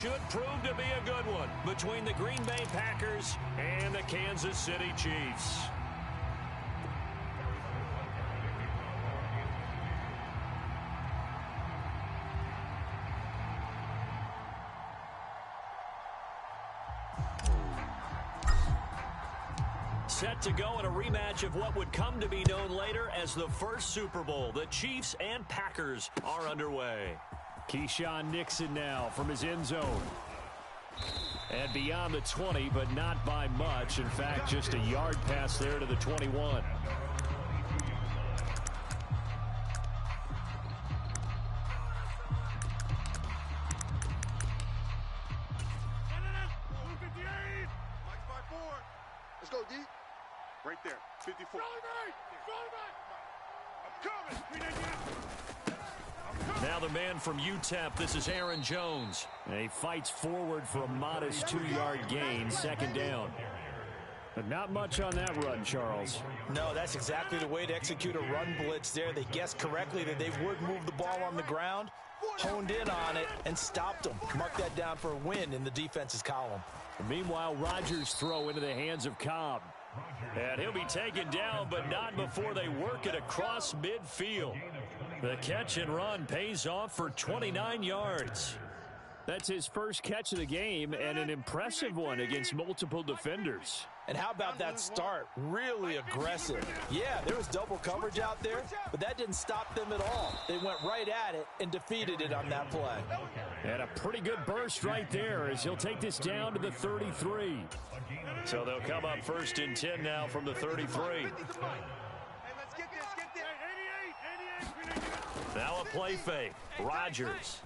Should prove to be a good one between the Green Bay Packers and the Kansas City Chiefs. Set to go in a rematch of what would come to be known later as the first Super Bowl. The Chiefs and Packers are underway. Keyshawn Nixon now from his end zone. And beyond the 20, but not by much. In fact, just a yard pass there to the 21. Let's go, D. Right there, 54. I'm coming. Now the man from UTEP, this is Aaron Jones. And he fights forward for a modest 2-yard gain, second down. But not much on that run, Charles. No, that's exactly the way to execute a run blitz there. They guessed correctly that they would move the ball on the ground, honed in on it, and stopped them. Mark that down for a win in the defense's column. Meanwhile, Rodgers throw into the hands of Cobb. And he'll be taken down, but not before they work it across midfield. The catch and run pays off for 29 yards. That's his first catch of the game, and an impressive one against multiple defenders. And how about that start? Really aggressive. Yeah, there was double coverage out there, but that didn't stop them at all. They went right at it and defeated it on that play. And a pretty good burst right there as he'll take this down to the 33. So they'll come up first and 10 now from the 33. Now a play fake. Rodgers.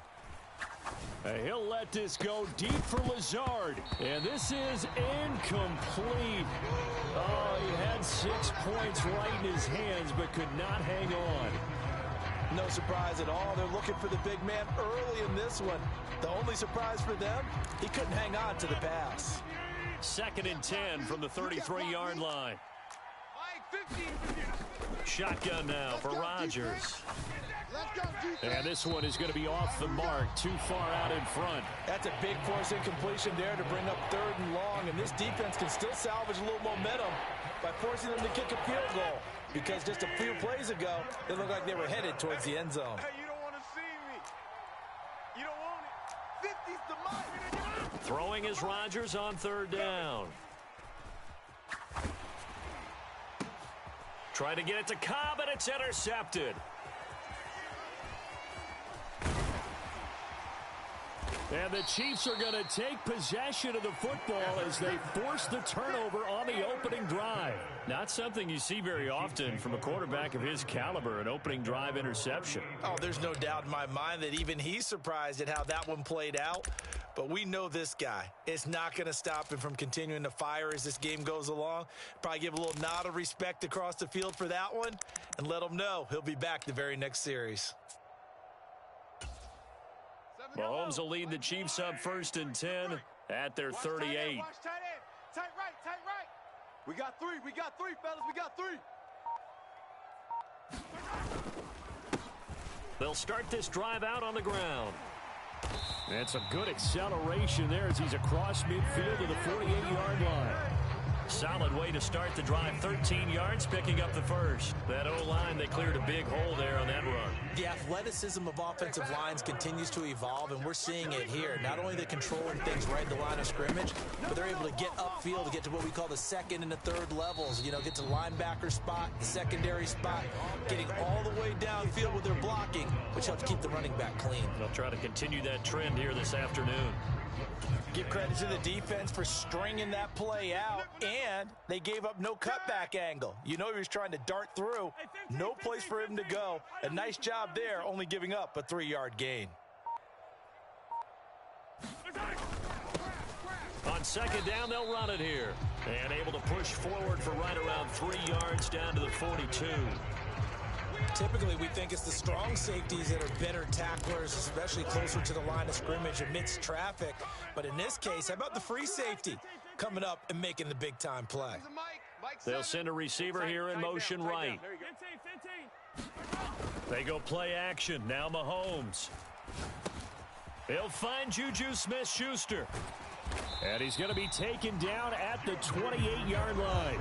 He'll let this go deep for Lazard. And this is incomplete. Oh, he had 6 points right in his hands, but could not hang on. No surprise at all. They're looking for the big man early in this one. The only surprise for them, he couldn't hang on to the pass. Second and 10 from the 33-yard line. Shotgun now for Rodgers. And this one is going to be off the mark, too far out in front. That's a big force incompletion there to bring up 3rd and long, and this defense can still salvage a little momentum by forcing them to kick a field goal, because just a few plays ago, they looked like they were headed towards the end zone. Hey, you don't want to see me. You don't want it. 50's the mark. Throwing is Rodgers on 3rd down. Trying to get it to Cobb, and it's intercepted. And the Chiefs are going to take possession of the football as they force the turnover on the opening drive. Not something you see very often from a quarterback of his caliber, an opening drive interception. Oh, there's no doubt in my mind that even he's surprised at how that one played out. But we know this guy. It's not going to stop him from continuing to fire as this game goes along. Probably give a little nod of respect across the field for that one and let him know he'll be back the very next series. Mahomes will lead the Chiefs up 1st and 10 at their 38. Watch tight end. Tight right. We got 3, fellas. We got 3. They'll start this drive out on the ground. And some good acceleration there as he's across midfield to the 48-yard line. Solid way to start the drive. 13 yards, picking up the first. That O-line, they cleared a big hole there on that run. The athleticism of offensive lines continues to evolve, and we're seeing it here. Not only they're controlling things right at the line of scrimmage, but they're able to get upfield to get to what we call the 2nd and the 3rd levels. You know, get to linebacker spot, the secondary spot, getting all the way downfield with their blocking, which helps keep the running back clean. They'll try to continue that trend here this afternoon. Give credit to the defense for stringing that play out, and they gave up no cutback angle. You know he was trying to dart through. No place for him to go. A nice job there, only giving up a 3-yard gain. On 2nd down, they'll run it here. And able to push forward for right around 3 yards down to the 42. Typically, we think it's the strong safeties that are better tacklers, especially closer to the line of scrimmage amidst traffic. But in this case, how about the free safety coming up and making the big-time play? They'll send a receiver here in motion right. They go play action. Now Mahomes. He'll find Juju Smith-Schuster. And he's going to be taken down at the 28-yard line.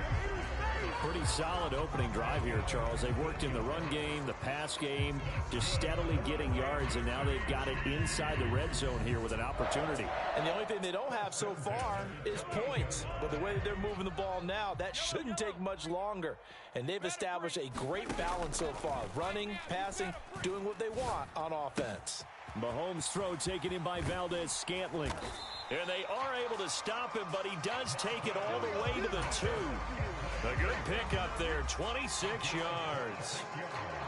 Pretty solid opening drive here, Charles. They've worked in the run game, the pass game, just steadily getting yards, and now they've got it inside the red zone here with an opportunity. And the only thing they don't have so far is points. But the way that they're moving the ball now, that shouldn't take much longer. And they've established a great balance so far. Running, passing, doing what they want on offense. Mahomes' throw taken in by Valdez-Scantling. And they are able to stop him, but he does take it all the way to the 2. A good pickup there, 26 yards.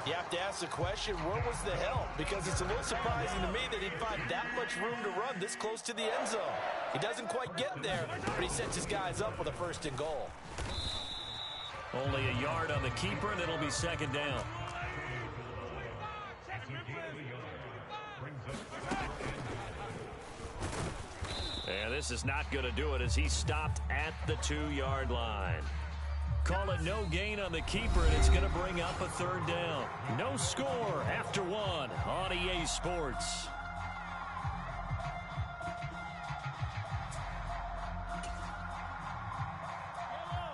You have to ask the question, where was the help? Because it's a little surprising to me that he'd find that much room to run this close to the end zone. He doesn't quite get there, but he sets his guys up with a 1st and goal. Only a yard on the keeper, and it'll be 2nd down. And this is not going to do it as he stopped at the 2-yard line. Call it no gain on the keeper, and it's going to bring up a 3rd down. No score after 1 on EA Sports.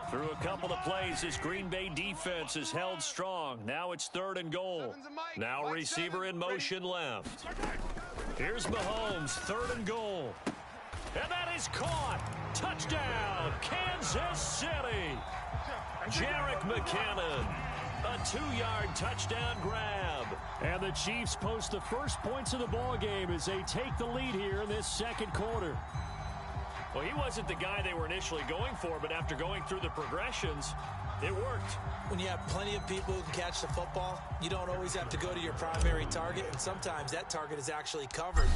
Through a couple of plays, this Green Bay defense is held strong. Now it's 3rd and goal. Now receiver in motion left. Here's Mahomes, 3rd and goal. And that is caught. Touchdown, Kansas City. Jerick McKinnon, a 2-yard touchdown grab. And the Chiefs post the first points of the ball game as they take the lead here in this 2nd quarter. Well, he wasn't the guy they were initially going for, but after going through the progressions, it worked. When you have plenty of people who can catch the football, you don't always have to go to your primary target, and sometimes that target is actually covered.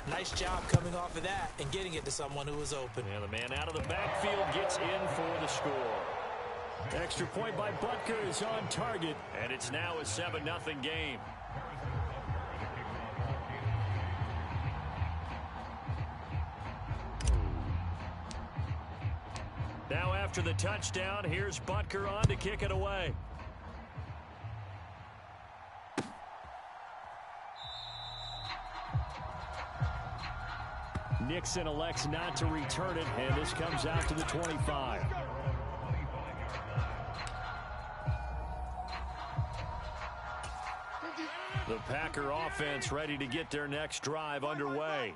Nice job coming off of that and getting it to someone who was open. And the man out of the backfield gets in for the score. Extra point by Butker is on target. And it's now a 7-0 game. Now after the touchdown, here's Butker on to kick it away. Nixon elects not to return it, and this comes out to the 25. The Packer offense ready to get their next drive underway.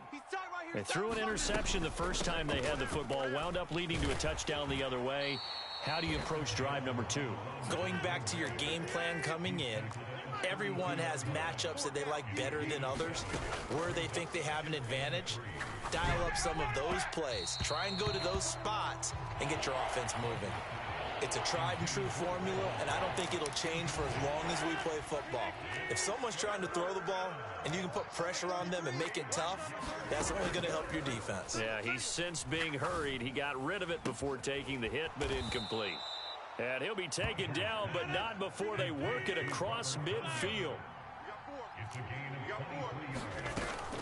They threw an interception the first time they had the football, wound up leading to a touchdown the other way. How do you approach drive number 2? Going back to your game plan coming in, everyone has matchups that they like better than others. Where they think they have an advantage, dial up some of those plays. Try and go to those spots and get your offense moving. It's a tried and true formula, and I don't think it'll change for as long as we play football. If someone's trying to throw the ball and you can put pressure on them and make it tough, that's only going to help your defense. Yeah, he's since being hurried. He got rid of it before taking the hit, but incomplete. And he'll be taken down, but not before they work it across midfield.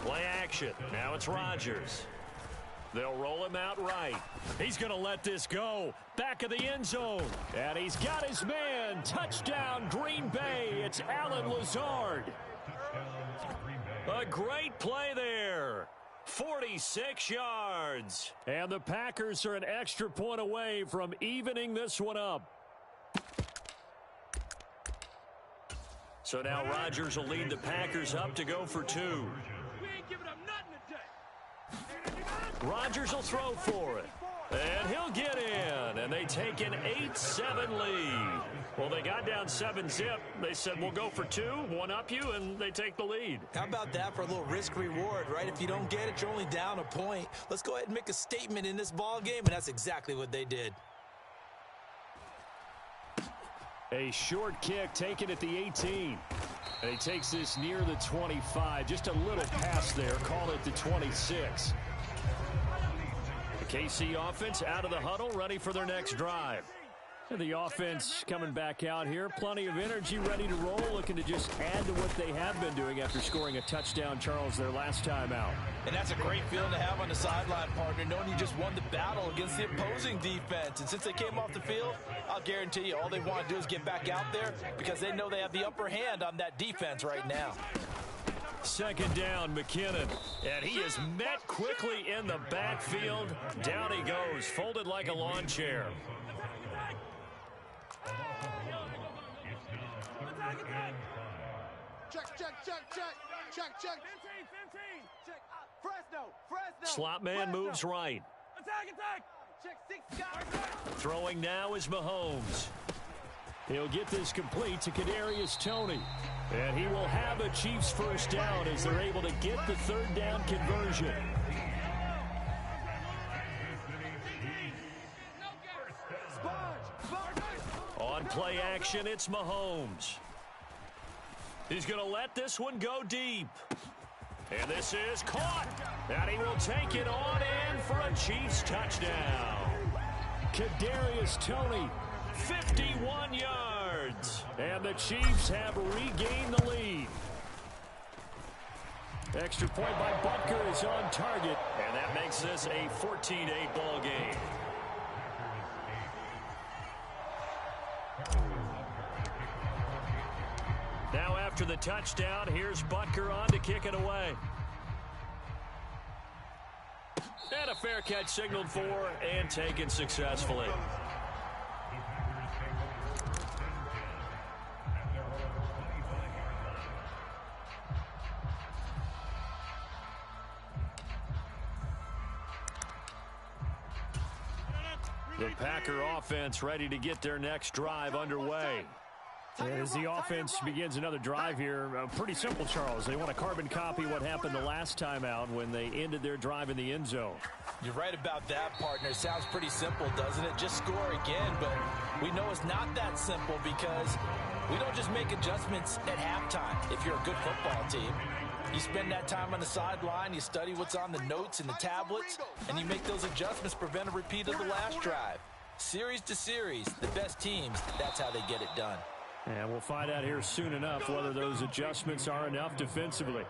Play action. Now it's Rodgers. They'll roll him out right. He's going to let this go. Back of the end zone. And he's got his man. Touchdown, Green Bay. It's Allen Lazard. A great play there. 46 yards. And the Packers are an extra point away from evening this one up. So now Rodgers will lead the Packers up to go for 2. We ain't giving up nothing today. Rodgers will throw for it. And he'll get in. And they take an 8-7 lead. Well, they got down 7-zip. They said, we'll go for 2, one up you, and they take the lead. How about that for a little risk-reward, right? If you don't get it, you're only down a point. Let's go ahead and make a statement in this ball game, and that's exactly what they did. A short kick taken at the 18. And he takes this near the 25. Just a little pass there. Call it the 26. The KC offense out of the huddle, ready for their next drive. And the offense coming back out here. Plenty of energy, ready to roll. Looking to just add to what they have been doing after scoring a touchdown, Charles, their last time out. And that's a great feeling to have on the sideline, partner, knowing you just won the battle against the opposing defense. And since they came off the field, I'll guarantee you all they want to do is get back out there because they know they have the upper hand on that defense right now. Second down, McKinnon. And he is met quickly in the backfield. Down he goes, folded like a lawn chair. Check. Fresno. Slot man moves right. Attack. Check 6 guys. Throwing now is Mahomes. He'll get this complete to Kadarius Toney. And he will have a Chiefs first down as they're able to get the third down conversion. On play action, it's Mahomes. He's going to let this one go deep. And this is caught. And he will take it on in for a Chiefs touchdown. Kadarius Toney, 51 yards. and the Chiefs have regained the lead. Extra point by Butker is on target. And that makes this a 14-8 ball game. Now after the touchdown, here's Butker on to kick it away. And a fair catch signaled for and taken successfully. The Packer offense ready to get their next drive underway. As the offense begins another drive here, pretty simple, Charles. They want to carbon copy what happened the last time out when they ended their drive in the end zone. You're right about that, partner. Sounds pretty simple, doesn't it? Just score again, but we know it's not that simple because we don't just make adjustments at halftime if you're a good football team. You spend that time on the sideline, you study what's on the notes and the tablets, and you make those adjustments to prevent a repeat of the last drive. Series to series, the best teams, that's how they get it done. And we'll find out here soon enough whether those adjustments are enough defensively.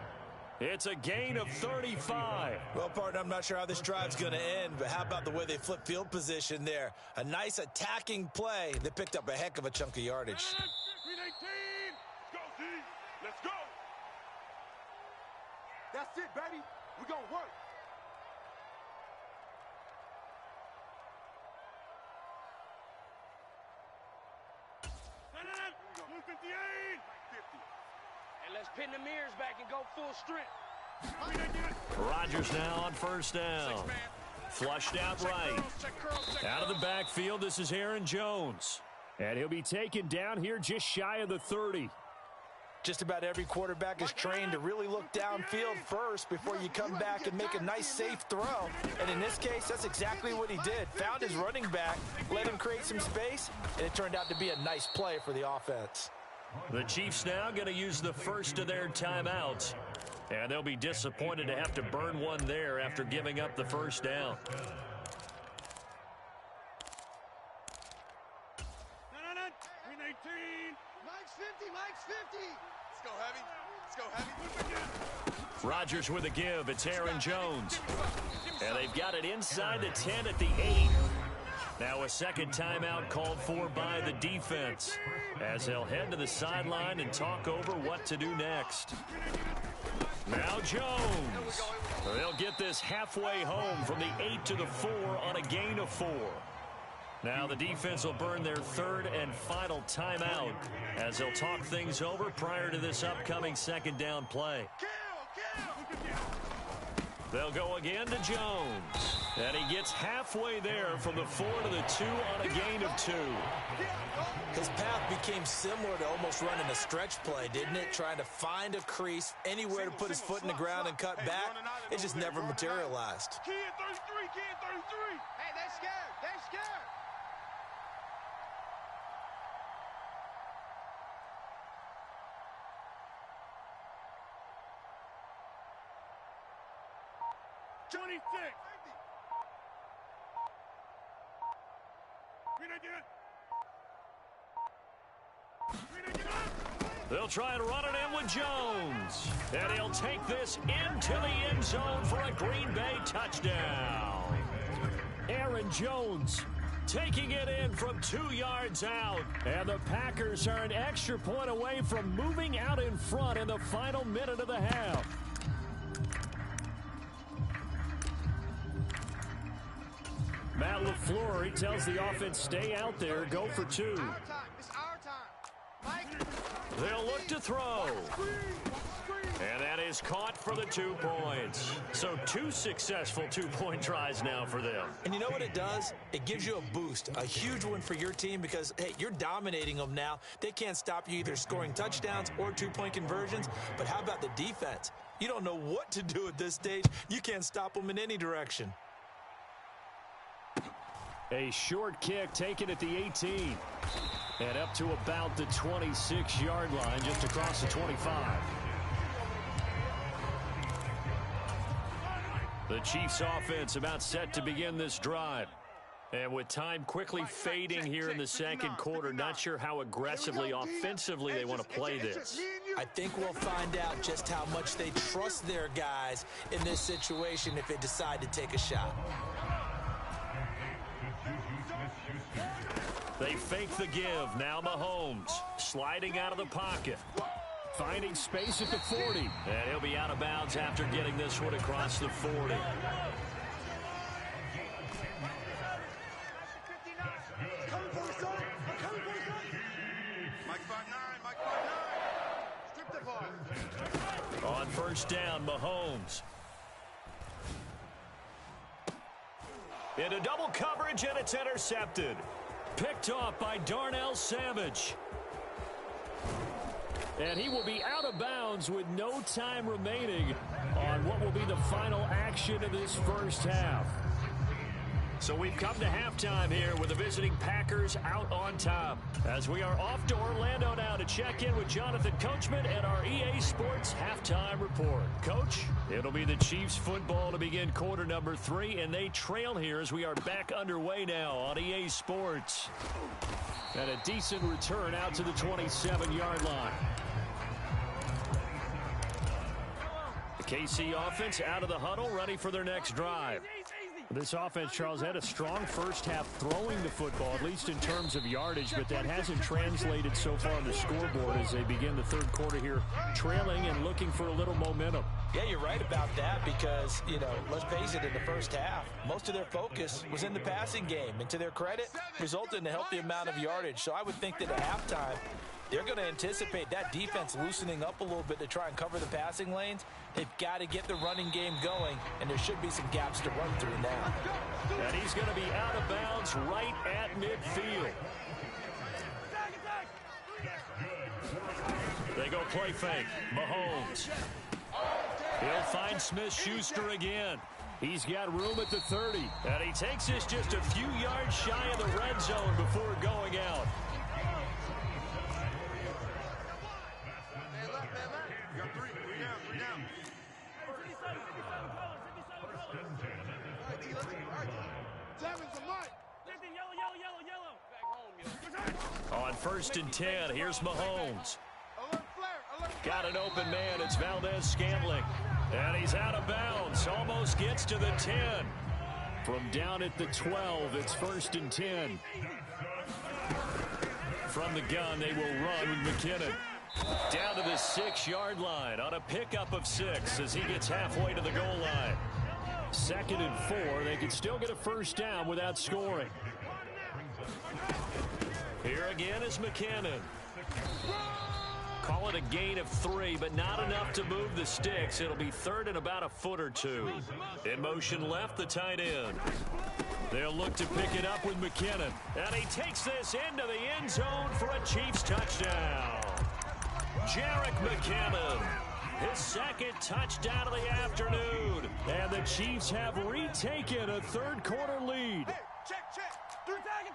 It's a gain of 35. Well, partner, I'm not sure how this drive's going to end, but how about the way they flip field position there? A nice attacking play. They picked up a heck of a chunk of yardage. Let's go, Z. Let's go. That's it, baby. We're going to work. And let's pin the mirrors back and go full strength. Rodgers now on first down. Flushed out right. Out of the backfield, this is Aaron Jones. And he'll be taken down here just shy of the 30. Just about every quarterback is trained to really look downfield first before you come back and make a nice, safe throw. And in this case, that's exactly what he did. Found his running back, let him create some space, and it turned out to be a nice play for the offense. The Chiefs now going to use the first of their timeouts. And they'll be disappointed to have to burn one there after giving up the first down. Mike's 50. Let's go heavy. Rodgers with a give. It's Aaron Jones. And they've got it inside the 10 at the 8. Now a second timeout called for by the defense as they'll head to the sideline and talk over what to do next. Now Jones. They'll get this halfway home from the 8 to the 4 on a gain of 4. Now the defense will burn their third and final timeout as they'll talk things over prior to this upcoming second down play. They'll go again to Jones. And he gets halfway there from the 4 to the 2 on a gain of 2. His path became similar to almost running a stretch play, didn't it? Trying to find a crease, anywhere to put his foot in the ground and cut back. It just never materialized. Kid 33, kid 33. Hey, they're scared. They're scared. They'll try and run it in with Jones. And he'll take this into the end zone for a Green Bay touchdown. Aaron Jones taking it in from 2 yards out. And the Packers are an extra point away from moving out in front in the final minute of the half. Matt LaFleur, he tells the offense, stay out there, go for 2. It's our time. Mike. They'll look to throw. And that is caught for the 2 points. So 2 successful 2-point tries now for them. And you know what it does? It gives you a boost, a huge one for your team because, hey, you're dominating them now. They can't stop you either scoring touchdowns or 2-point conversions. But how about the defense? You don't know what to do at this stage. You can't stop them in any direction. A short kick taken at the 18. And up to about the 26-yard line, just across the 25. The Chiefs offense about set to begin this drive. And with time quickly fading here in the second quarter, not sure how aggressively offensively they want to play this. I think we'll find out just how much they trust their guys in this situation if they decide to take a shot. They fake the give. Now Mahomes sliding out of the pocket. Finding space at the 40. And he'll be out of bounds after getting this one across the 40. On first down, Mahomes. Into double coverage, and it's intercepted. Picked off by Darnell Savage. And he will be out of bounds with no time remaining on what will be the final action of this first half. So we've come to halftime here with the visiting Packers out on top. As we are off to Orlando now to check in with Jonathan Coachman and our EA Sports halftime report. Coach, it'll be the Chiefs football to begin quarter number 3, and they trail here as we are back underway now on EA Sports. And a decent return out to the 27-yard line. The KC offense out of the huddle, ready for their next drive. This offense, Charles, had a strong first half throwing the football, at least in terms of yardage, but that hasn't translated so far on the scoreboard as they begin the third quarter here, trailing and looking for a little momentum. Yeah, you're right about that because, you know, let's face it, in the first half, most of their focus was in the passing game. And to their credit, resulted in a healthy amount of yardage. So I would think that at halftime, they're going to anticipate that defense loosening up a little bit to try and cover the passing lanes. They've got to get the running game going, and there should be some gaps to run through now. And he's going to be out of bounds right at midfield. They go play fake. Mahomes. He'll find Smith-Schuster again. He's got room at the 30. And he takes this just a few yards shy of the red zone before going out. On first and 10, here's Mahomes. Got an open man. It's Valdez-Scantling. And he's out of bounds. Almost gets to the 10. From down at the 12, it's first and 10. From the gun, they will run with McKinnon. Down to the 6-yard line on a pickup of 6 as he gets halfway to the goal line. Second and 4. They could still get a first down without scoring. Here again is McKinnon. Call it a gain of 3, but not enough to move the sticks. It'll be third and about a foot or 2. In motion left, the tight end. They'll look to pick it up with McKinnon. And he takes this into the end zone for a Chiefs touchdown. Jerick McKinnon, his second touchdown of the afternoon. And the Chiefs have retaken a third quarter lead. Hey, check. Through tag.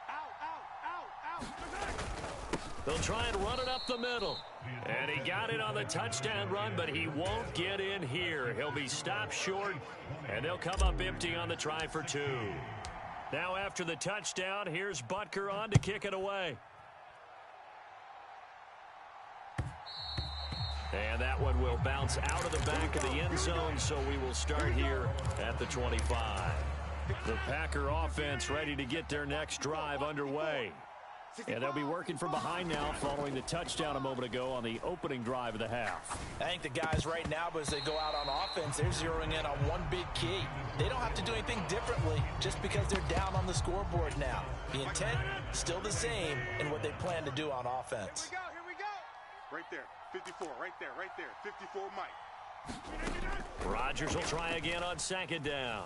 Out. They'll try and run it up the middle. And he got it on the touchdown run, but he won't get in here. He'll be stopped short, and they'll come up empty on the try for 2. Now after the touchdown, here's Butker on to kick it away. And that one will bounce out of the back of the end zone, so we will start here at the 25. The Packer offense ready to get their next drive underway. And they'll be working from behind now following the touchdown a moment ago on the opening drive of the half. I think the guys right now, as they go out on offense, they're zeroing in on one big key. They don't have to do anything differently just because they're down on the scoreboard now. The intent, still the same in what they plan to do on offense. Here we go. Right there, 54, right there, 54, Mike. Rodgers will try again on second down.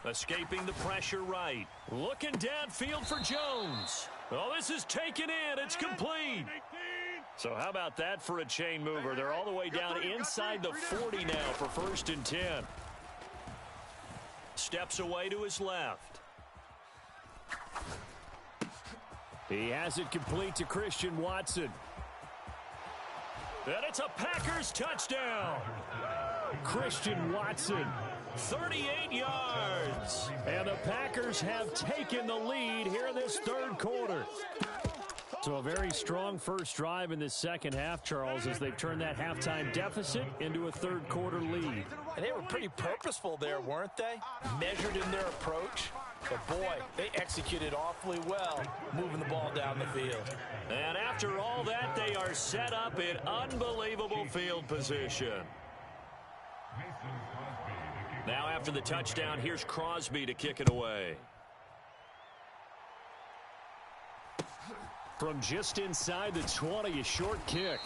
Escaping the pressure right. Looking downfield for Jones. Oh, this is taken in. It's complete. So how about that for a chain mover? They're all the way down inside the 40 now for 1st and 10. Steps away to his left. He has it complete to Christian Watson. And it's a Packers touchdown. Christian Watson. 38 yards. And the Packers have taken the lead here in this third quarter. So a very strong first drive in this second half, Charles, as they've turned that halftime deficit into a third quarter lead. And they were pretty purposeful there, weren't they? Measured in their approach. But boy, they executed awfully well, moving the ball down the field. And after all that, they are set up in unbelievable field position. Now after the touchdown, here's Crosby to kick it away. From just inside the 20, a short kick.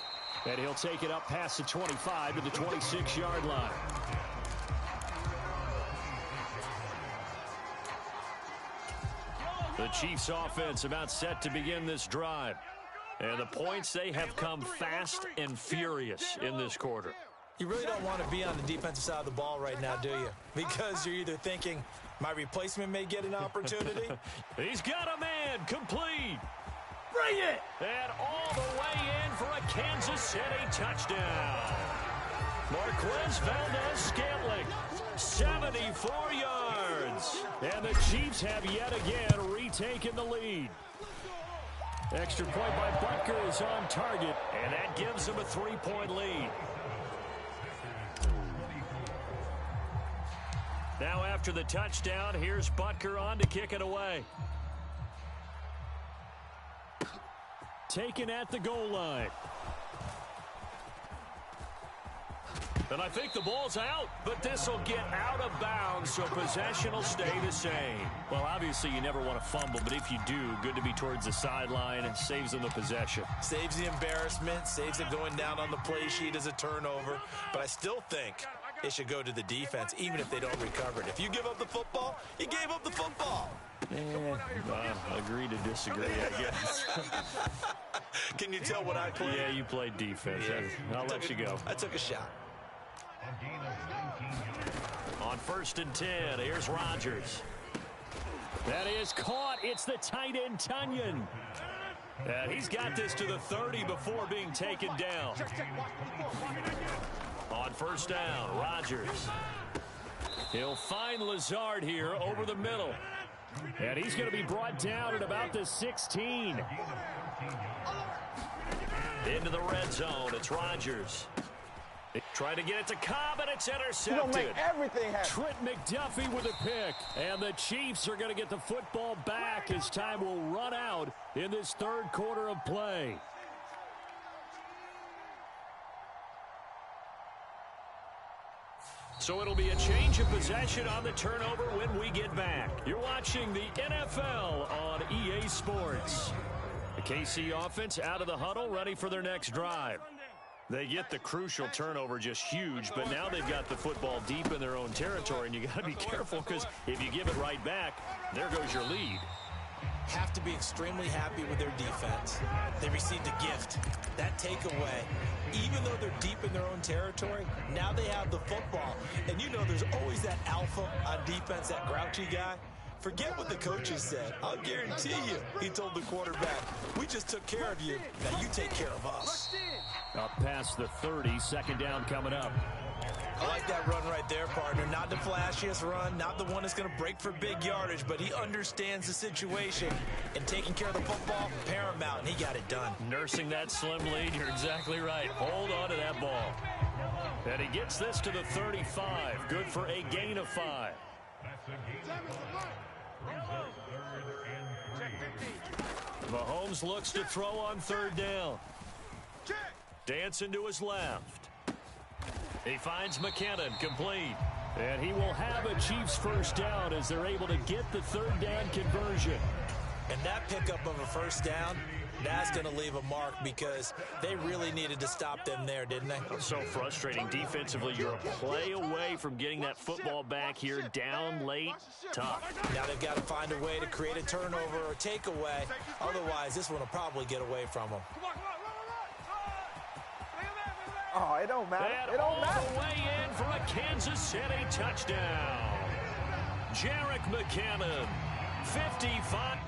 And he'll take it up past the 25 to the 26-yard line. The Chiefs offense about set to begin this drive. And the points, they have come fast and furious in this quarter. You really don't want to be on the defensive side of the ball right now, do you? Because you're either thinking, my replacement may get an opportunity. He's got a man, complete. Bring it! And all the way in for a Kansas City touchdown. Marquez Valdez-Scantling, 74 yards. And the Chiefs have yet again retaken the lead. Extra point by Butker is on target. And that gives them a 3-point lead. Now after the touchdown, here's Butker on to kick it away. Taken at the goal line. And I think the ball's out, but this will get out of bounds, so possession will stay the same. Well, obviously you never want to fumble, but if you do, good to be towards the sideline and saves them the possession. Saves the embarrassment, saves it going down on the play sheet as a turnover. But I still think it should go to the defense, even if they don't recover it. If you give up the football, you gave up the football. Agree to disagree, I guess. Can you tell what I played? Yeah, you played defense. Yeah. I'll let you go. I took a shot. On 1st and 10, here's Rodgers. That is caught. It's the tight end, Tunyon. And he's got this to the 30 before being taken down. On 1st down, Rodgers. He'll find Lazard here over the middle. And he's going to be brought down at about the 16. Into the red zone, it's Rodgers. Trying to get it to Cobb, and it's intercepted. Make everything happen. Trent McDuffie with a pick. And the Chiefs are going to get the football back as time will run out in this third quarter of play. So it'll be a change of possession on the turnover when we get back. You're watching the NFL on EA Sports. The KC offense out of the huddle, ready for their next drive. They get the crucial turnover, just huge, but now they've got the football deep in their own territory, and you got to be careful because if you give it right back, there goes your lead. Have to be extremely happy with their defense. They received a gift. That takeaway, even though they're deep in their own territory, now they have the football. And you know there's always that alpha on defense, that grouchy guy. Forget what the coaches said. I'll guarantee you, he told the quarterback, we just took care of you. Now you take care of us. Up past the 30, second down coming up. I like that run right there, partner. Not the flashiest run, not the one that's going to break for big yardage, but he understands the situation. And taking care of the football, paramount, and he got it done. Nursing that slim lead, you're exactly right. Hold on to that ball. And he gets this to the 35. Good for a gain of 5. Mahomes looks to throw on third down. Dancing to his left. He finds McKinnon, complete. And he will have a Chiefs first down as they're able to get the third down conversion. And that pickup of a first down, that's going to leave a mark because they really needed to stop them there, didn't they? So frustrating. Defensively, you're a play away from getting that football back here down late. Tough. Now they've got to find a way to create a turnover or takeaway. Otherwise, this one will probably get away from them. Oh, it don't matter. And It don't all matter. the way in for a Kansas City touchdown. Jerick McKinnon, 55.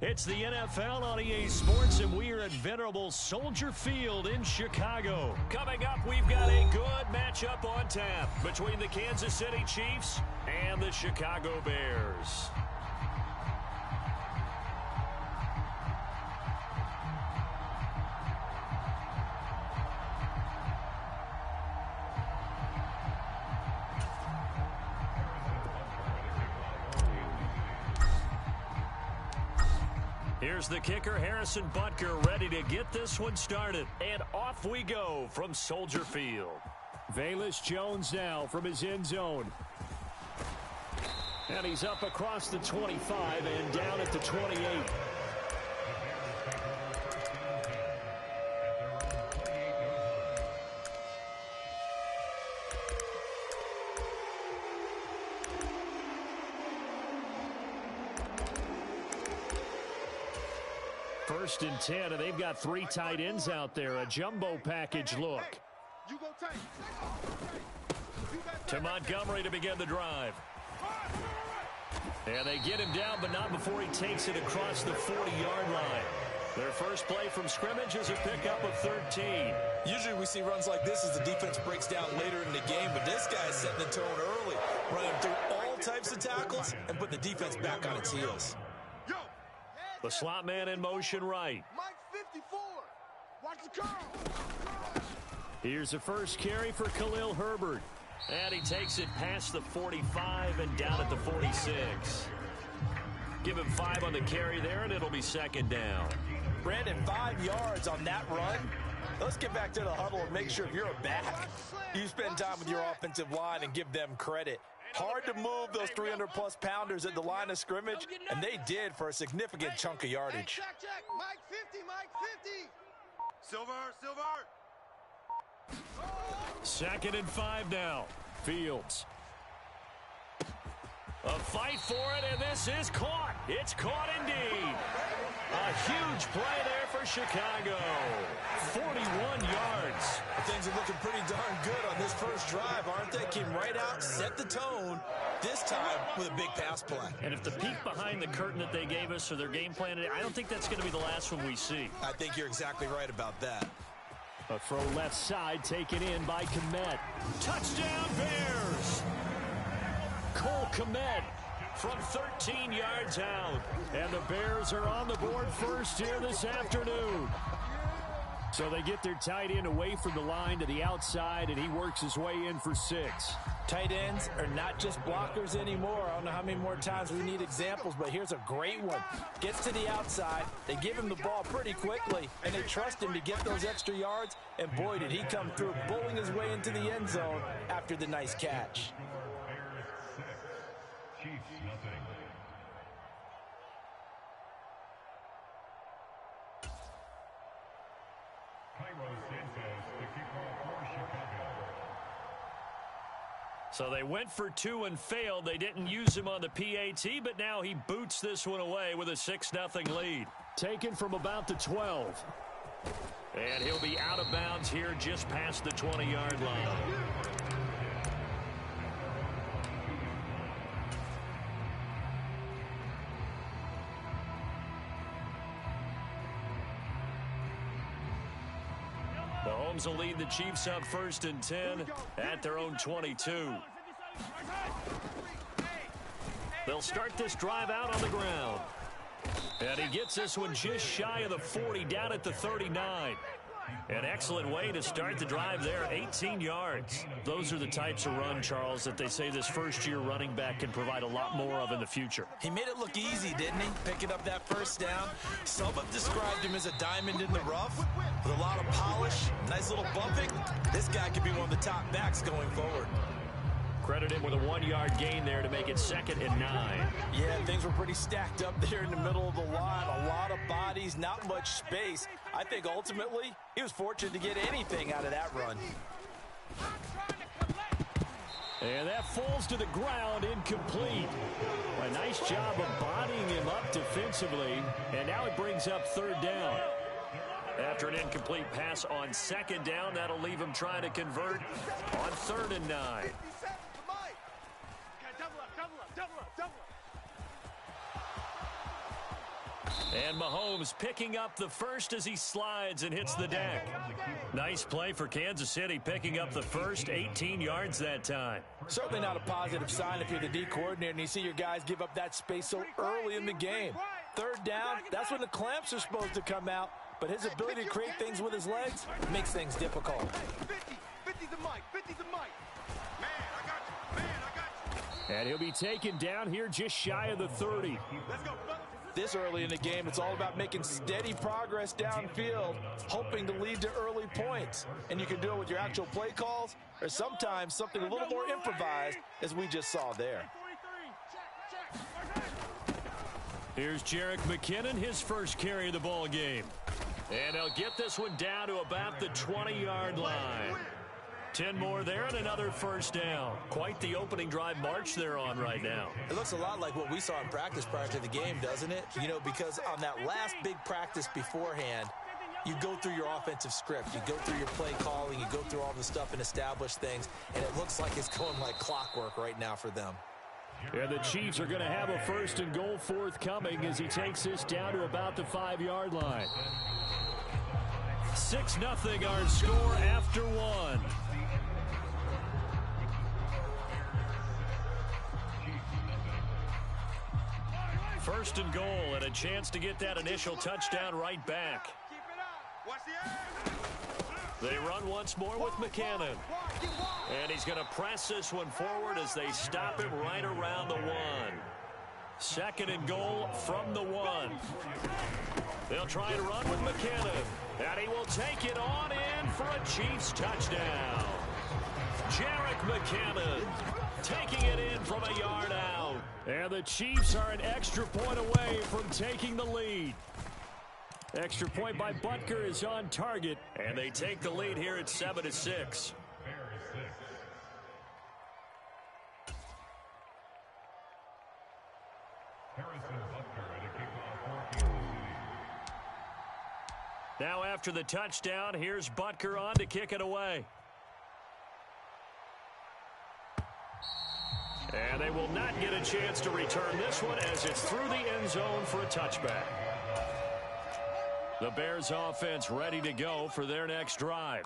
It's the NFL on EA Sports, and we are at venerable Soldier Field in Chicago. Coming up, we've got a good matchup on tap between the Kansas City Chiefs and the Chicago Bears. Here's the kicker, Harrison Butker, ready to get this one started. And off we go from Soldier Field. Velus Jones now from his end zone. And he's up across the 25 and down at the 28. First and 10, and they've got 3 tight ends out there. A jumbo package look. To Montgomery to begin the drive. And they get him down, but not before he takes it across the 40-yard line. Their first play from scrimmage is a pickup of 13. Usually we see runs like this as the defense breaks down later in the game, but this guy is setting the tone early, running through all types of tackles and putting the defense back on its heels. The slot man in motion right. Mike 54. Watch the curl. Here's a first carry for Khalil Herbert. And he takes it past the 45 and down at the 46. Give him 5 on the carry there, and it'll be second down. Brandon, 5 yards on that run. Let's get back to the huddle and make sure if you're a back, you spend time with your offensive line and give them credit. Hard to move those 300-plus pounders at the line of scrimmage, and they did for a significant chunk of yardage. Check. Mike 50, Mike 50. Silver. Second and 5 now. Fields. A fight for it, and this is caught. It's caught indeed. A huge play there for Chicago. 41 yards. Things are looking pretty darn good on this first drive, aren't they? Came right out, set the tone, this time with a big pass play. And if the peek behind the curtain that they gave us or their game plan, I don't think that's going to be the last one we see. I think you're exactly right about that. A throw left side taken in by Kmet. Touchdown Bears! Cole Kmet from 13 yards out. And the Bears are on the board first here this afternoon. So they get their tight end away from the line to the outside, and he works his way in for 6. Tight ends are not just blockers anymore. I don't know how many more times we need examples, but here's a great one. Gets to the outside, they give him the ball pretty quickly, and they trust him to get those extra yards, and boy, did he come through, bowling his way into the end zone after the nice catch. So they went for 2 and failed. They didn't use him on the PAT, but now he boots this one away with a 6-0 lead. Taken from about the 12. And he'll be out of bounds here just past the 20-yard line. Mahomes will lead the Chiefs up first and 10 at their own 22. They'll start this drive out on the ground. And he gets this one just shy of the 40, down at the 39. An excellent way to start the drive there, 18 yards. Those are the types of run, Charles, that they say this first-year running back can provide a lot more of in the future. He made it look easy, didn't he? Picking up that first down. Some have described him as a diamond in the rough with a lot of polish, nice little bumping. This guy could be one of the top backs going forward. Credit him with a 1-yard gain there to make it 2nd and 9. Yeah, things were pretty stacked up there in the middle of the line. A lot of bodies, not much space. I think ultimately he was fortunate to get anything out of that run. And that falls to the ground, incomplete. A nice job of bodying him up defensively. And now it brings up 3rd down. After an incomplete pass on 2nd down, that'll leave him trying to convert on 3rd and 9. And Mahomes picking up the first as he slides and hits the deck. Nice play for Kansas City, picking up the first, 18 yards that time. Certainly not a positive sign if you're the D coordinator and you see your guys give up that space so early in the game. 3rd down, that's when the clamps are supposed to come out, but his ability to create things with his legs makes things difficult. 50's the mic, 50's the mic. Man, I got you. And he'll be taken down here just shy of the 30. Let's go, fellas. This early in the game, it's all about making steady progress downfield, hoping to lead to early points. And you can do it with your actual play calls or sometimes something a little more improvised, as we just saw there. Here's Jerick McKinnon, his first carry of the ball game. And they'll get this one down to about the 20-yard line. 10 more there and another first down. Quite the opening drive march they're on right now. It looks a lot like what we saw in practice prior to the game, doesn't it? You know, because on that last big practice beforehand, you go through your offensive script. You go through your play calling. You go through all the stuff and establish things. And it looks like it's going like clockwork right now for them. And the Chiefs are going to have a first and goal forthcoming as he takes this down to about the 5-yard line. 6-0 our score after one. First and goal and a chance to get that initial touchdown right back. Keep it up. Watch the air. They run once more with McKinnon. And he's going to press this one forward as they stop him right around the 1. Second and goal from the 1. They'll try and run with McKinnon. And he will take it on in for a Chiefs touchdown. Jerick McKinnon taking it in from a yard out. And the Chiefs are an extra point away from taking the lead. Extra point by Butker is on target. And they take the lead here at 7-6. Now after the touchdown, here's Butker on to kick it away. And they will not get a chance to return this one as it's through the end zone for a touchback. The Bears offense ready to go for their next drive.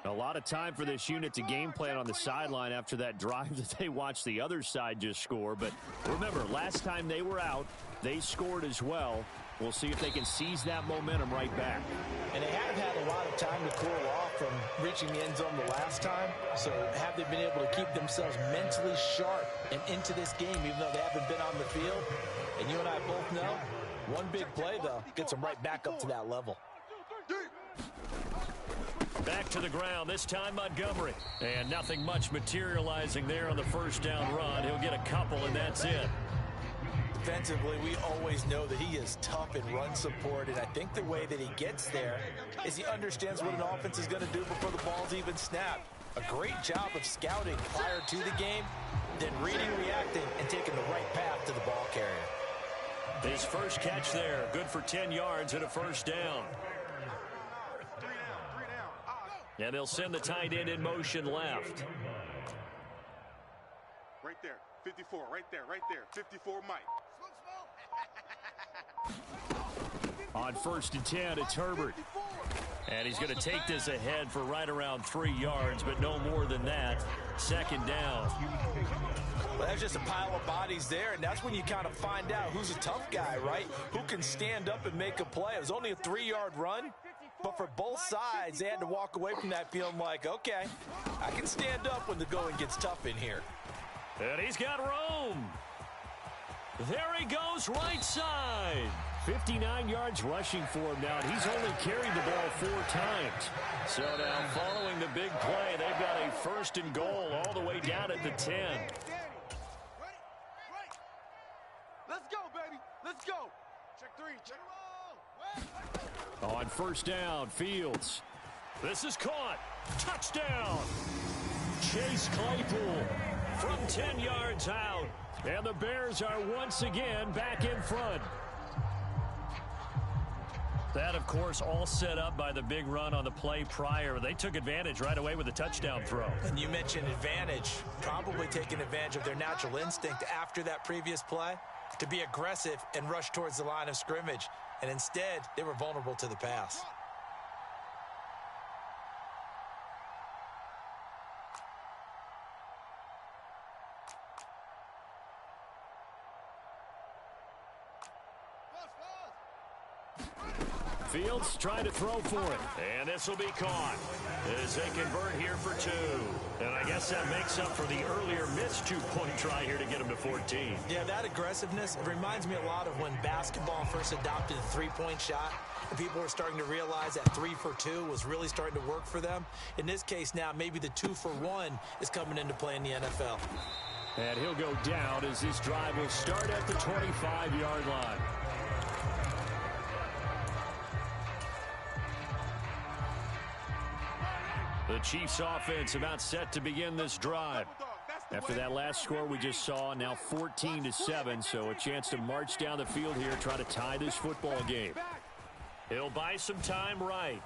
A lot of time for this unit to game plan on the sideline after that drive that they watched the other side just score. But remember, last time they were out, they scored as well. We'll see if they can seize that momentum right back. And they have had a lot of time to cool off from reaching the end zone the last time. So have they been able to keep themselves mentally sharp and into this game, even though they haven't been on the field? And you and I both know, one big play, though, gets them right back up to that level. Back to the ground, this time Montgomery. And nothing much materializing there on the first down run. He'll get a couple, and that's it. Defensively, we always know that he is tough in run support, and I think the way that he gets there is he understands what an offense is going to do before the ball's even snapped. A great job of scouting prior to the game, then reading, reacting, and taking the right path to the ball carrier. His first catch there, good for 10 yards and a first down. And they'll send the tight end in motion left. Right there, 54, right there, 54 Mike. On first and 10, it's Herbert. And he's going to take this ahead for right around 3 yards, but no more than that. Second down. Well, that's just a pile of bodies there, and that's when you kind of find out who's a tough guy, right? Who can stand up and make a play. It was only a 3-yard run, but for both sides, they had to walk away from that feeling like, okay, I can stand up when the going gets tough in here. And he's got room. There he goes, right side. 59 yards rushing for him now, and he's only carried the ball 4 times. So now following the big play, they've got a first and goal all the way down at the 10. Let's go, baby. Let's go. Check 3. Check it all. On first down, Fields. This is caught. Touchdown. Chase Claypool from 10 yards out. And the Bears are once again back in front. That, of course, all set up by the big run on the play prior. They took advantage right away with a touchdown throw. And you mentioned advantage, probably taking advantage of their natural instinct after that previous play to be aggressive and rush towards the line of scrimmage. And instead, they were vulnerable to the pass. Fields trying to throw for it. And this will be caught as they convert here for 2. And I guess that makes up for the earlier missed 2-point try here to get them to 14. Yeah, that aggressiveness, it reminds me a lot of when basketball first adopted the three-point shot. And people were starting to realize that 3 for 2 was really starting to work for them. In this case now, maybe the 2 for 1 is coming into play in the NFL. And he'll go down as this drive will start at the 25-yard line. The Chiefs offense about set to begin this drive. After that last score we just saw, now 14-7, so a chance to march down the field here, try to tie this football game. He'll buy some time right.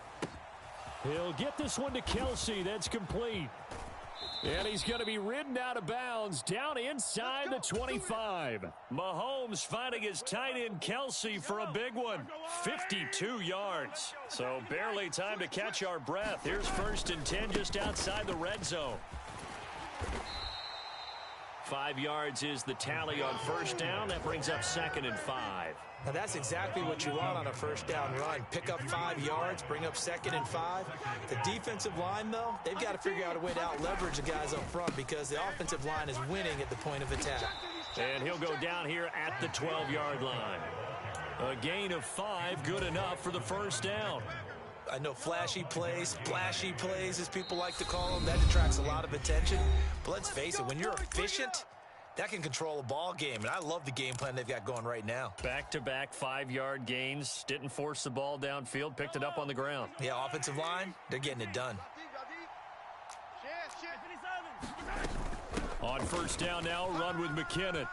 He'll get this one to Kelsey. That's complete. And he's going to be ridden out of bounds down inside the 25. Mahomes finding his tight end Kelsey for a big one. 52 yards. So barely time to catch our breath. Here's 1st and 10 just outside the red zone. 5 yards is the tally on 1st down. That brings up 2nd and 5. Now that's exactly what you want on a 1st down run. Pick up 5 yards, bring up 2nd and 5. The defensive line, though, they've got to figure out a way to out-leverage the guys up front because the offensive line is winning at the point of attack. And he'll go down here at the 12-yard line. A gain of 5, good enough for the 1st down. I know flashy plays, splashy plays, as people like to call them, that attracts a lot of attention. But let's face it, when you're efficient, that can control a ball game, and I love the game plan they've got going right now. Back-to-back 5-yard gains. Didn't force the ball downfield, picked it up on the ground. Yeah, offensive line, they're getting it done. On 1st down now, run with McKinnon.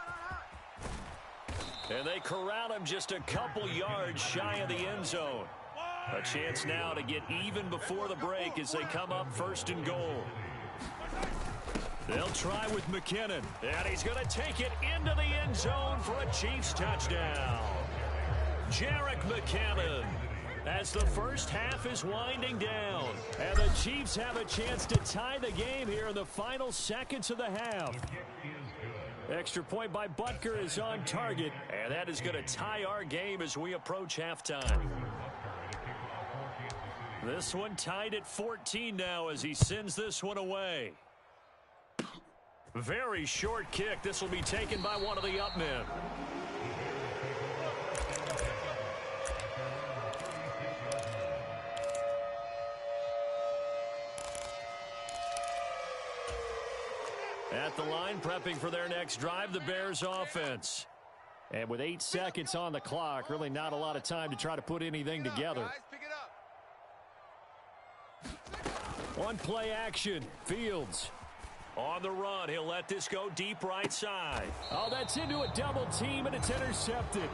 And they corral him just a couple yards shy of the end zone. A chance now to get even before the break as they come up 1st and goal. They'll try with McKinnon. And he's going to take it into the end zone for a Chiefs touchdown. Jerick McKinnon as the 1st half is winding down. And the Chiefs have a chance to tie the game here in the final seconds of the half. Extra point by Butker is on target. And that is going to tie our game as we approach halftime. This one tied at 14 now as he sends this one away. Very short kick. This will be taken by one of the up men. At the line, prepping for their next drive, the Bears offense. And with 8 seconds on the clock, really not a lot of time to try to put anything together. One play action. Fields. On the run, he'll let this go deep right side. Oh, that's into a double team, and it's intercepted.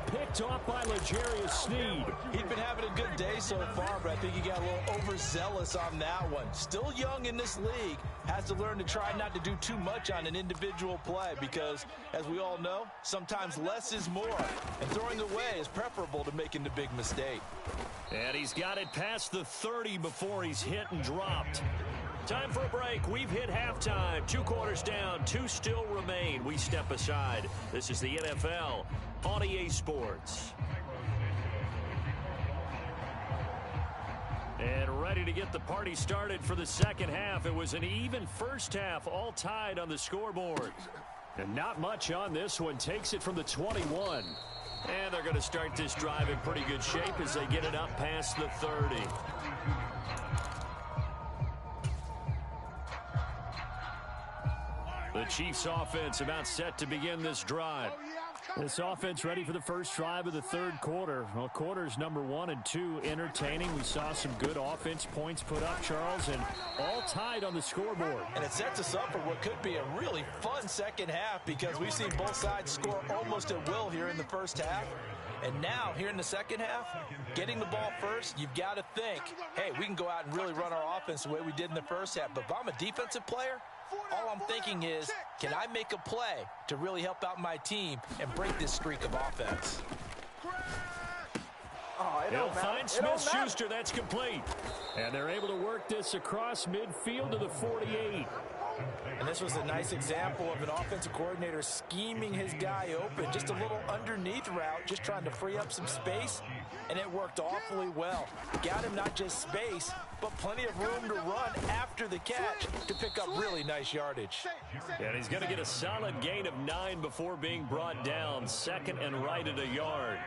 Picked off by L'Jarius Sneed. He's been having a good day so far, but I think he got a little overzealous on that one. Still young in this league. Has to learn to try not to do too much on an individual play because, as we all know, sometimes less is more. And throwing away is preferable to making the big mistake. And he's got it past the 30 before he's hit and dropped. Time for a break. We've hit halftime. 2 quarters down. 2 still remain. We step aside. This is the NFL on EA Sports. And ready to get the party started for the second half. It was an even first half, all tied on the scoreboard. And not much on this one. Takes it from the 21. And they're going to start this drive in pretty good shape as they get it up past the 30. The Chiefs offense about set to begin this drive. This offense ready for the first drive of the 3rd quarter. Well, quarters number 1 and 2 entertaining. We saw some good offense points put up, Charles, and all tied on the scoreboard. And it sets us up for what could be a really fun second half because we've seen both sides score almost at will here in the first half. And now, here in the second half, getting the ball first, you've got to think, hey, we can go out and really run our offense the way we did in the first half. But if I'm a defensive player, all I'm thinking is, can I make a play to really help out my team and break this streak of offense? He'll find Smith-Schuster. That's complete. And they're able to work this across midfield to the 48. And this was a nice example of an offensive coordinator scheming his guy open. Just a little underneath route, just trying to free up some space, and it worked awfully well. Got him not just space, but plenty of room to run after the catch to pick up really nice yardage. And he's going to get a solid gain of 9 before being brought down. Second and right at a yard.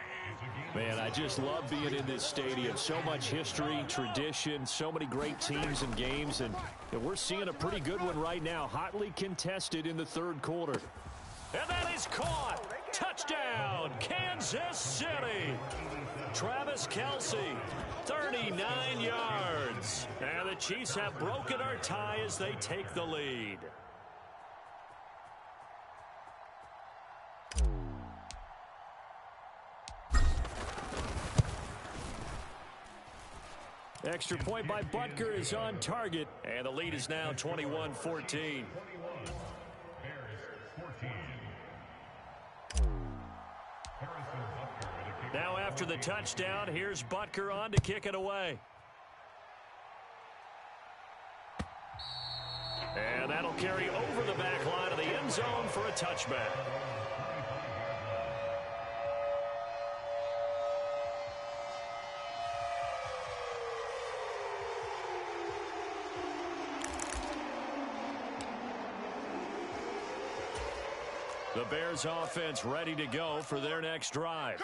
Man, I just love being in this stadium. So much history, tradition, so many great teams and games, and we're seeing a pretty good one right now, hotly contested in the third quarter. And that is caught. Touchdown, Kansas City. Travis Kelce, 39 yards. And the Chiefs have broken our tie as they take the lead. Extra point by Butker is on target. And the lead is now 21-14. Now after the touchdown, here's Butker on to kick it away. And that'll carry over the back line of the end zone for a touchback. The Bears offense ready to go for their next drive.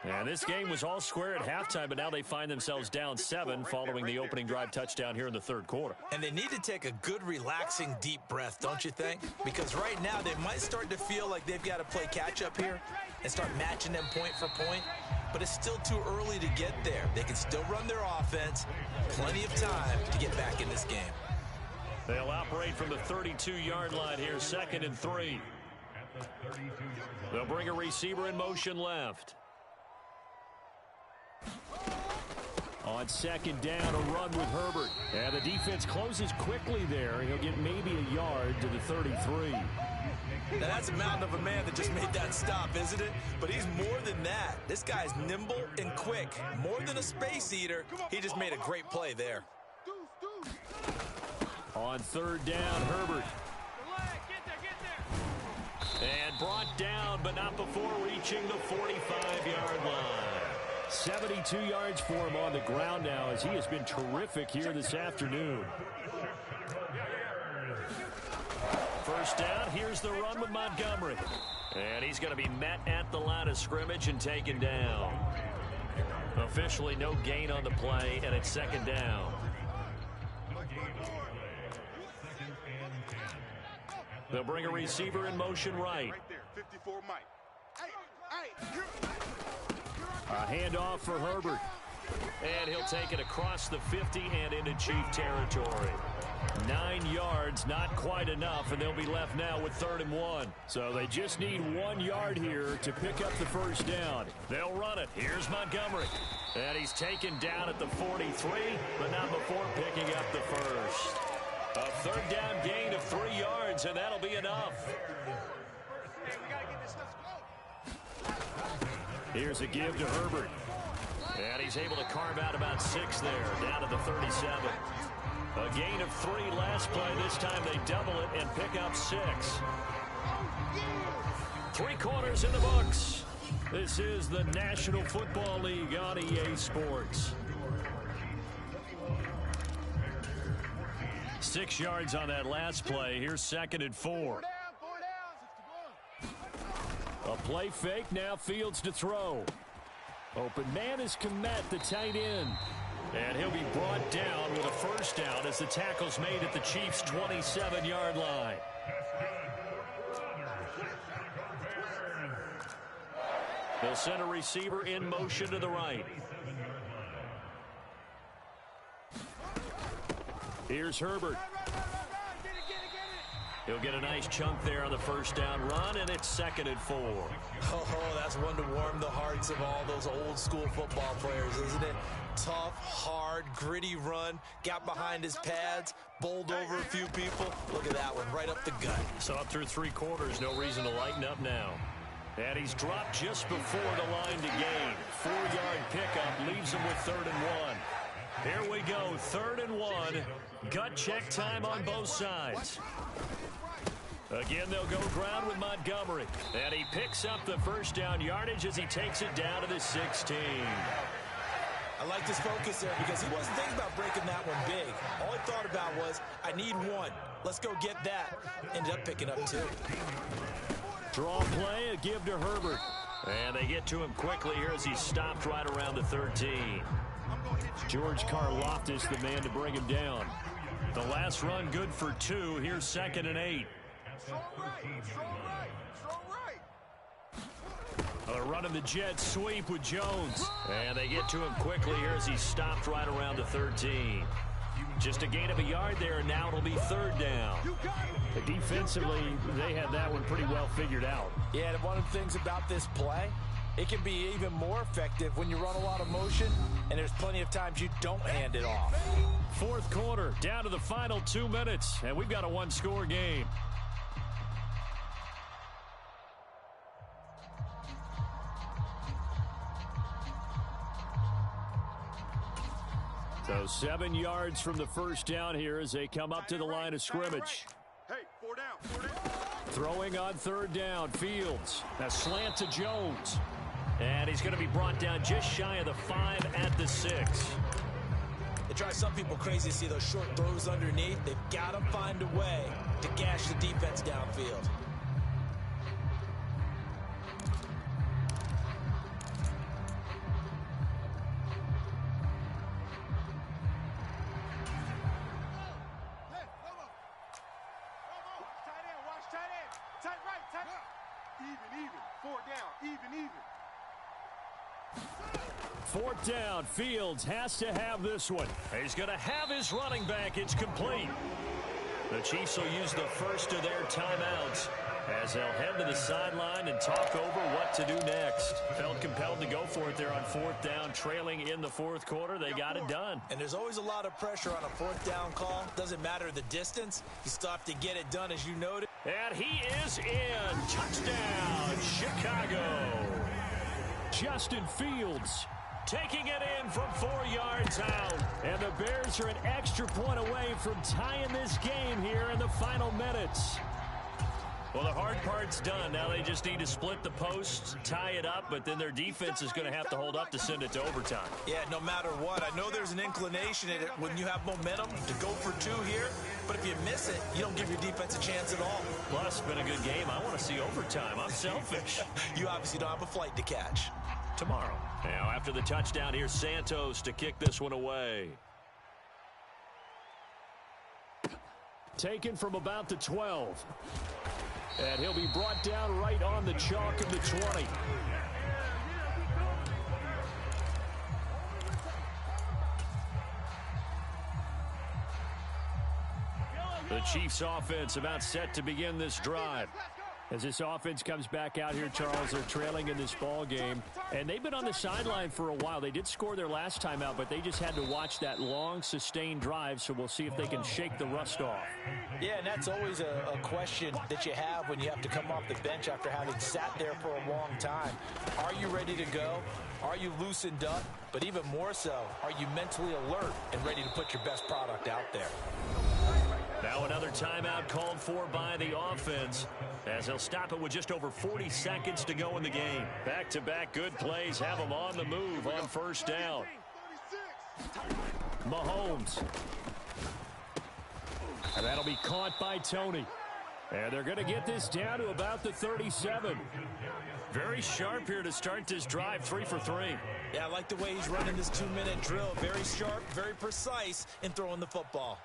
And this game was all square at halftime, but now they find themselves down 7 following the opening drive touchdown here in the third quarter. And they need to take a good, relaxing, deep breath, don't you think? Because right now they might start to feel like they've got to play catch-up here and start matching them point for point. But it's still too early to get there. They can still run their offense. Plenty of time to get back in this game. They'll operate from the 32-yard line here, 2nd and 3. They'll bring a receiver in motion left. On second down, a run with Herbert. And the defense closes quickly there. He'll get maybe a yard to the 33. Now that's a mountain of a man that just made that stop, isn't it? But he's more than that. This guy's nimble and quick. More than a space eater. He just made a great play there. On third down, Herbert. And brought down, but not before reaching the 45-yard line. 72 yards for him on the ground now as he has been terrific here this afternoon. First down, here's the run with Montgomery. And he's going to be met at the line of scrimmage and taken down. Officially no gain on the play, and it's second down. They'll bring a receiver in motion right. A handoff for Herbert. And he'll take it across the 50 and into Chief territory. 9 yards, not quite enough, and they'll be left now with 3rd and 1. So they just need 1 yard here to pick up the first down. They'll run it. Here's Montgomery. And he's taken down at the 43, but not before picking up the first. A 3rd down gain of 3 yards, and that'll be enough. Here's a give to Herbert. And he's able to carve out about 6 there, down to the 37. A gain of 3 last play. This time they double it and pick up 6. 3 quarters in the books. This is the National Football League on EA Sports. 6 yards on that last play. Here's 2nd and 4. A play fake, now Fields to throw. Open man is Kmet, the tight end. And he'll be brought down with a first down as the tackle's made at the Chiefs' 27-yard line. They'll send a receiver in motion to the right. Here's Herbert. He'll get a nice chunk there on the first down run, and it's 2nd and 4. Oh, that's one to warm the hearts of all those old school football players, isn't it? Tough, hard, gritty run, got behind his pads, bowled over a few people. Look at that one, right up the gut. So up through 3 quarters, no reason to lighten up now. And he's dropped just before the line to gain. 4-yard pickup leaves him with 3rd and 1. Here we go, 3rd and 1. Gut check time on both sides. Again, they'll go ground with Montgomery. And he picks up the first down yardage as he takes it down to the 16. I like this focus there because he wasn't thinking about breaking that one big. All he thought about was, I need one. Let's go get that. Ended up picking up 2. Draw play, a give to Herbert. And they get to him quickly here as he's stopped right around the 13. George Karlaftis, the man to bring him down. The last run good for 2. Here's 2nd and 8. They're running the jet sweep with Jones. And they get to him quickly here as he's stopped right around the 13. Just a gain of a yard there, and now it'll be 3rd down. Defensively, they had that one pretty well figured out. Yeah, and one of the things about this play, it can be even more effective when you run a lot of motion, and there's plenty of times you don't hand it off. 4th quarter, down to the final 2 minutes, and we've got a 1-score game. So 7 yards from the first down here as they come up to the line of scrimmage. Hey, 4 down. Throwing on 3rd down, Fields. A slant to Jones. And he's going to be brought down just shy of the 5 at the 6. It drives some people crazy to see those short throws underneath. They've got to find a way to gash the defense downfield. Fourth down, Fields has to have this one. He's going to have his running back. It's complete. The Chiefs will use the first of their timeouts as they'll head to the sideline and talk over what to do next. Felt compelled to go for it there on 4th down, trailing in the 4th quarter. They got it done. And there's always a lot of pressure on a 4th down call. Doesn't matter the distance. You still have to get it done, as you noted. And he is in. Touchdown, Chicago. Justin Fields taking it in from 4 yards out. And the Bears are an extra point away from tying this game here in the final minutes. Well, the hard part's done. Now they just need to split the posts, tie it up, but then their defense is going to have to hold up to send it to overtime. Yeah, no matter what. I know there's an inclination in it when you have momentum to go for 2 here, but if you miss it, you don't give your defense a chance at all. Plus, it's been a good game. I want to see overtime. I'm selfish. You obviously don't have a flight to catch. Tomorrow. Now, after the touchdown, here's Santos to kick this one away. Taken from about the 12. And he'll be brought down right on the chalk of the 20. The Chiefs offense about set to begin this drive. As this offense comes back out here, Charles, they're trailing in this ball game. And they've been on the sideline for a while. They did score their last time out, but they just had to watch that long, sustained drive. So we'll see if they can shake the rust off. Yeah, and that's always a question that you have when you have to come off the bench after having sat there for a long time. Are you ready to go? Are you loosened up? But even more so, are you mentally alert and ready to put your best product out there? Now another timeout called for by the offense as they'll stop it with just over 40 seconds to go in the game. Back-to-back good plays have them on the move on 1st down. Mahomes. And that'll be caught by Tony. And they're going to get this down to about the 37. Very sharp here to start this drive, 3 for 3. Yeah, I like the way he's running this 2-minute drill. Very sharp, very precise in throwing the football.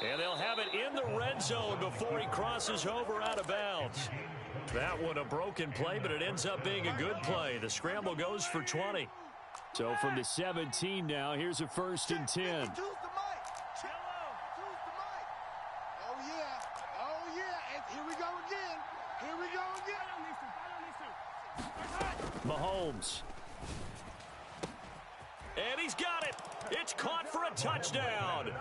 And they'll have it in the red zone before he crosses over out of bounds. That one a broken play, but it ends up being a good play. The scramble goes for 20. So from the 17 now, here's a 1st and 10. Oh, yeah. Oh, yeah. And here we go again. Here we go again. Mahomes. And he's got it. It's caught for a touchdown.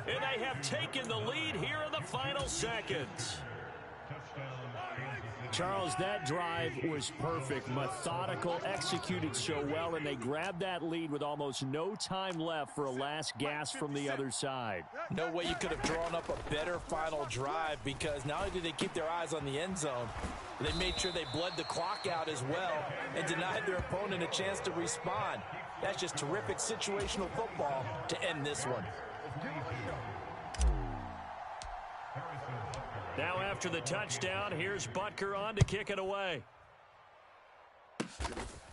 And they have taken the lead here in the final seconds. Charles, that drive was perfect, methodical, executed so well, and they grabbed that lead with almost no time left for a last gasp from the other side. No way you could have drawn up a better final drive, because not only did they keep their eyes on the end zone, they made sure they bled the clock out as well and denied their opponent a chance to respond. That's just terrific situational football to end this one. Now after the touchdown, here's Butker on to kick it away.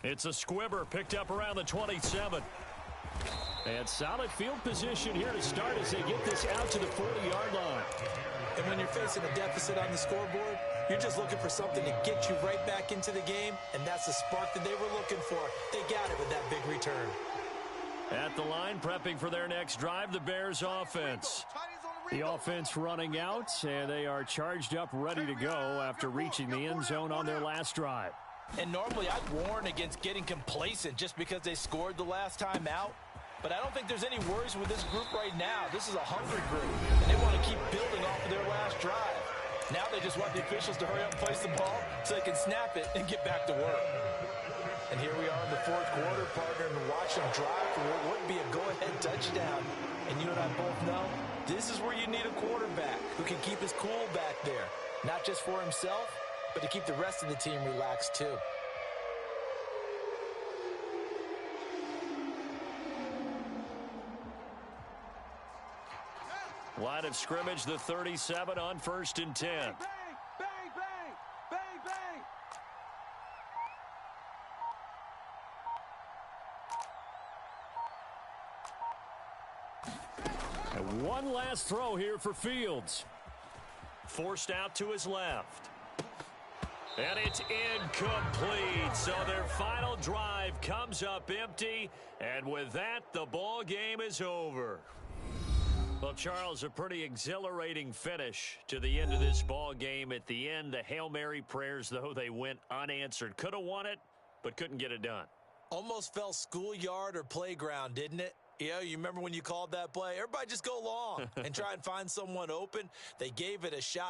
It's a squibber picked up around the 27. And solid field position here to start as they get this out to the 40-yard line. And when you're facing a deficit on the scoreboard, you're just looking for something to get you right back into the game, and that's the spark that they were looking for. They got it with that big return. At the line, prepping for their next drive, the Bears offense. The offense running out, and they are charged up, ready to go after reaching the end zone on their last drive. And normally I'd warn against getting complacent just because they scored the last time out. But I don't think there's any worries with this group right now. This is a hungry group, and they want to keep building off of their last drive. Now they just want the officials to hurry up and place the ball so they can snap it and get back to work. And here we are in the fourth quarter, partner, and watch them drive for what would be a go-ahead touchdown. And you and I both know this is where you need a quarterback who can keep his cool back there, not just for himself, but to keep the rest of the team relaxed too. Line of scrimmage, the 37 on 1st and 10. Bang, bang, bang, bang, bang. And one last throw here for Fields. Forced out to his left. And it's incomplete. So their final drive comes up empty. And with that, the ball game is over. Well, Charles, a pretty exhilarating finish to the end of this ball game. At the end, the Hail Mary prayers, though, they went unanswered. Could have won it, but couldn't get it done. Almost felt schoolyard or playground, didn't it? Yeah, you remember when you called that play? Everybody just go long and try and find someone open. They gave it a shot.